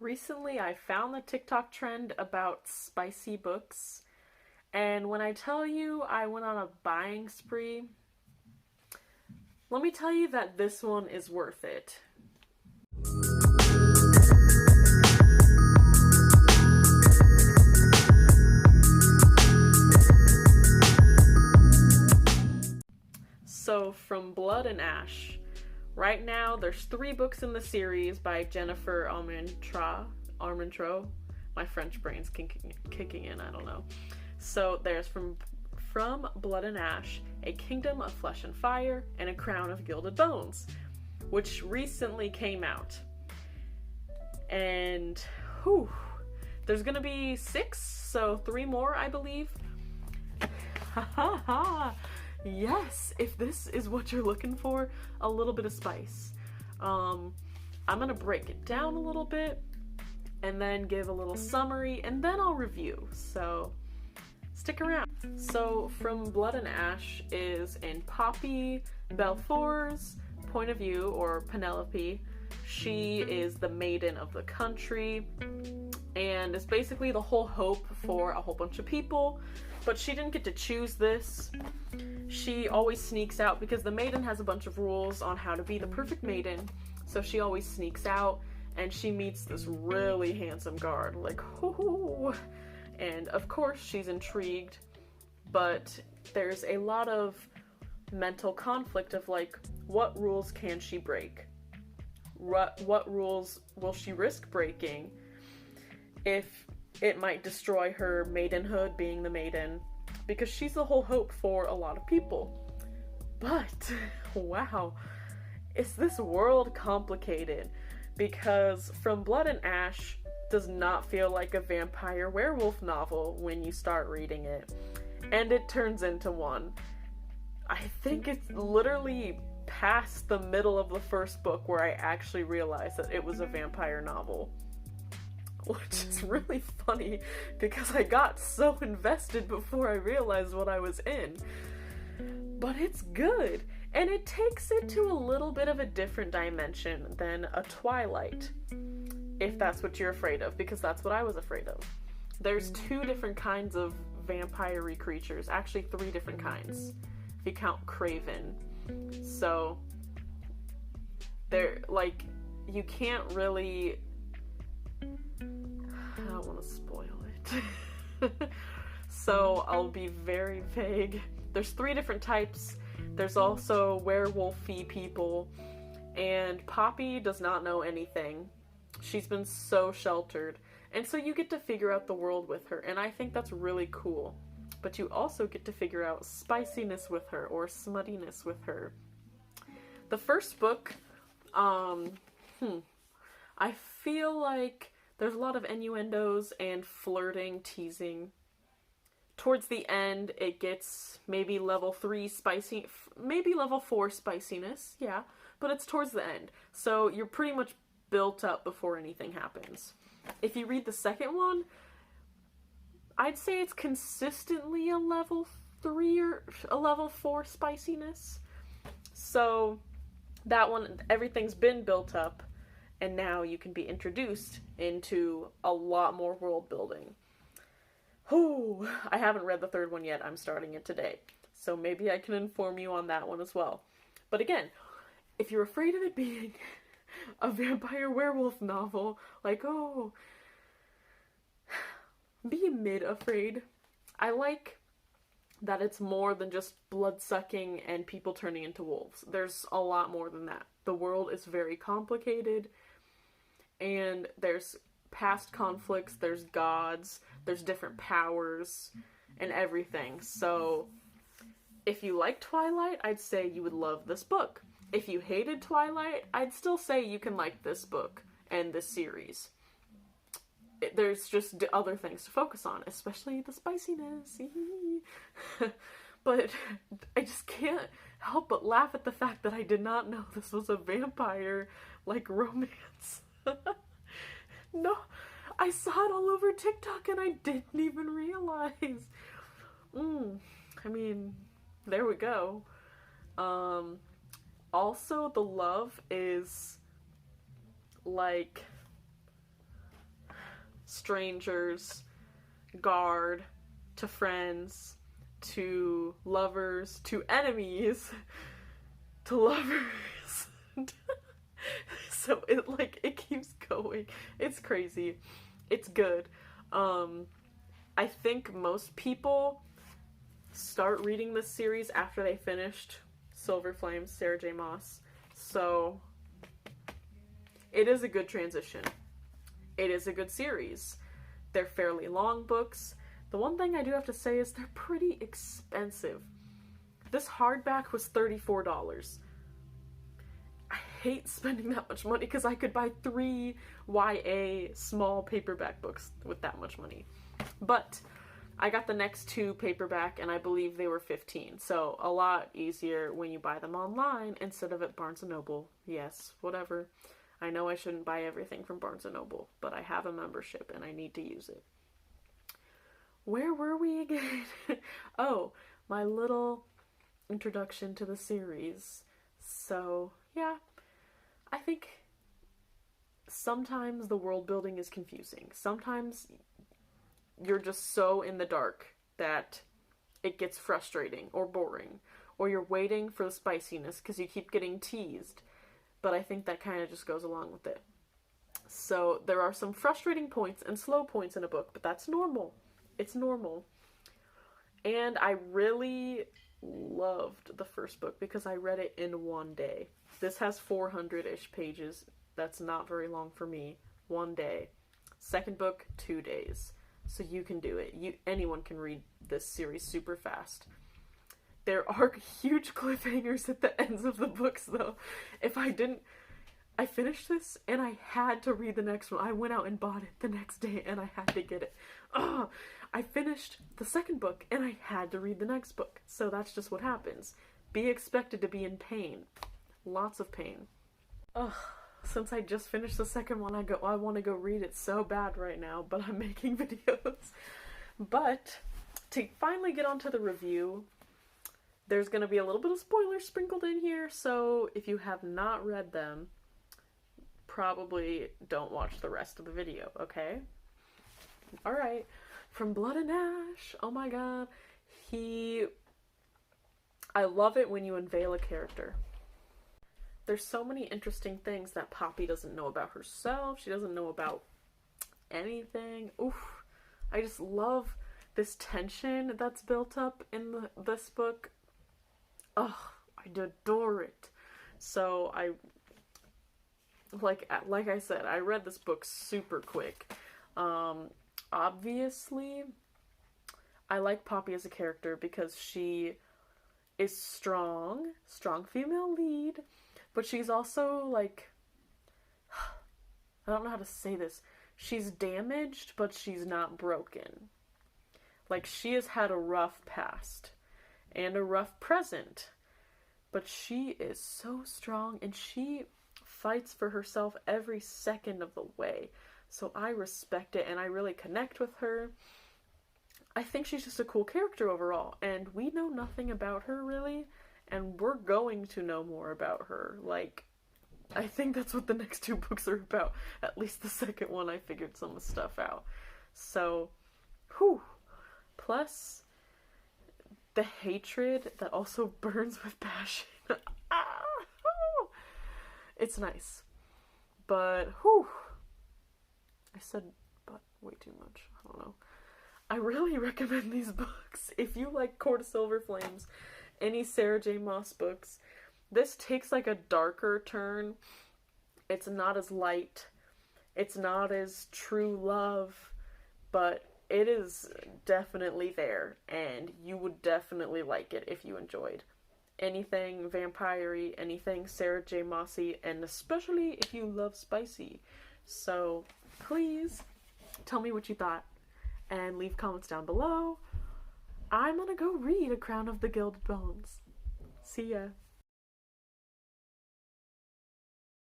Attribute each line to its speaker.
Speaker 1: Recently, I found the TikTok trend about spicy books, and when I tell you I went on a buying spree, let me tell you that this one is worth it. So, from Blood and Ash. Right now, there's 3 books in the series by Jennifer Armentrout. My French brain's kicking in, I don't know. So there's from Blood and Ash, A Kingdom of Flesh and Fire, and A Crown of Gilded Bones, which recently came out. And whew, there's gonna be 6, so 3 more, I believe. Ha ha ha! Yes, if this is what you're looking for, a little bit of spice. I'm gonna break it down a little bit and then give a little summary and then I'll review, so stick around. So from Blood and Ash is in Poppy Belfour's point of view, or Penelope. She is the maiden of the country and is basically the whole hope for a whole bunch of people, but she didn't get to choose this. She always sneaks out because the maiden has a bunch of rules on how to be the perfect maiden, so she always sneaks out and she meets this really handsome guard, like, hoo. And of course she's intrigued, but there's a lot of mental conflict of like, what rules can she break? What rules will she risk breaking if it might destroy her maidenhood, being the maiden, because she's the whole hope for a lot of people. But wow, is this world complicated, because From Blood and Ash does not feel like a vampire werewolf novel when you start reading it, and it turns into one. I think it's literally past the middle of the first book where I actually realized that it was a vampire novel, which is really funny because I got so invested before I realized what I was in. But it's good, and it takes it to a little bit of a different dimension than a Twilight, if that's what you're afraid of, because that's what I was afraid of. There's 2 different kinds of vampire-y creatures, actually 3 different kinds, if you count Craven. So, they're, like, you can't really... I don't want to spoil it. So I'll be very vague. There's 3 different types. There's also werewolf-y people, and Poppy does not know anything. She's been so sheltered, and so you get to figure out the world with her, and I think that's really cool. But you also get to figure out spiciness with her, or smuttiness with her. The first book, I feel like there's a lot of innuendos and flirting, teasing. Towards the end, it gets maybe level 3 spicy, maybe level 4 spiciness, yeah, but it's towards the end. So you're pretty much built up before anything happens. If you read the second one, I'd say it's consistently a level 3 or a level 4 spiciness. So that one, everything's been built up, and now you can be introduced into a lot more world building. Oh, I haven't read the 3rd one yet. I'm starting it today, so maybe I can inform you on that one as well. But again, if you're afraid of it being a vampire werewolf novel, like, oh, be mid-afraid. I like that it's more than just blood-sucking and people turning into wolves. There's a lot more than that. The world is very complicated, and there's past conflicts, there's gods, there's different powers, and everything. So, if you like Twilight, I'd say you would love this book. If you hated Twilight, I'd still say you can like this book and this series. There's just other things to focus on, especially the spiciness. But I just can't help but laugh at the fact that I did not know this was a vampire, like, romance. No, I saw it all over TikTok and I didn't even realize. I mean, there we go. Also, the love is, like, strangers, guard, to friends, to lovers, to enemies, to lovers. So it keeps going. It's crazy. It's good. I think most people start reading this series after they finished Silver Flames, Sarah J. Maas. So it is a good transition. It is a good series. They're fairly long books. The one thing I do have to say is they're pretty expensive. This hardback was $34. I hate spending that much money because I could buy 3 YA small paperback books with that much money. But I got the next 2 paperback and I believe they were $15. So a lot easier when you buy them online instead of at Barnes & Noble. Yes, whatever. I know I shouldn't buy everything from Barnes & Noble, but I have a membership and I need to use it. Where were we again? Oh, my little introduction to the series. So, yeah, I think sometimes the world building is confusing. Sometimes you're just so in the dark that it gets frustrating or boring, or you're waiting for the spiciness because you keep getting teased. But I think that kind of just goes along with it. So there are some frustrating points and slow points in a book, but that's normal. It's normal. And I really loved the first book because I read it in one day. This has 400-ish pages. That's not very long for me. One day. Second book, 2 days. So you can do it. Anyone can read this series super fast. There are huge cliffhangers at the ends of the books, though. I finished this and I had to read the next one. I went out and bought it the next day and I had to get it. I finished the second book and I had to read the next book. So that's just what happens. Be expected to be in pain. Lots of pain. Since I just finished the second one, I want to go read it so bad right now, but I'm making videos. But to finally get onto the review, there's going to be a little bit of spoilers sprinkled in here, so if you have not read them, probably don't watch the rest of the video, okay? Alright, from Blood and Ash, oh my god, I love it when you unveil a character. There's so many interesting things that Poppy doesn't know about herself, she doesn't know about anything. Oof, I just love this tension that's built up in this book. Oh, I adore it. So like I said, I read this book super quick. Obviously, I like Poppy as a character because she is strong female lead, but she's also like, I don't know how to say this. She's damaged, but she's not broken. Like, she has had a rough past and a rough present, but she is so strong and she fights for herself every second of the way. So I respect it and I really connect with her. I think she's just a cool character overall, and we know nothing about her really, and we're going to know more about her. Like, I think that's what the next 2 books are about. At least the second one, I figured some of the stuff out. So, whew. Plus, the hatred that also burns with passion. It's nice. But, whew. I said but way too much. I don't know. I really recommend these books. If you like Court of Silver Flames, any Sarah J. Maas books, this takes like a darker turn. It's not as light. It's not as true love, but it is definitely there, and you would definitely like it if you enjoyed anything vampire-y, anything Sarah J. Maas-y, and especially if you love spicy. So please tell me what you thought and leave comments down below. I'm gonna go read A Crown of the Gilded Bones. See ya.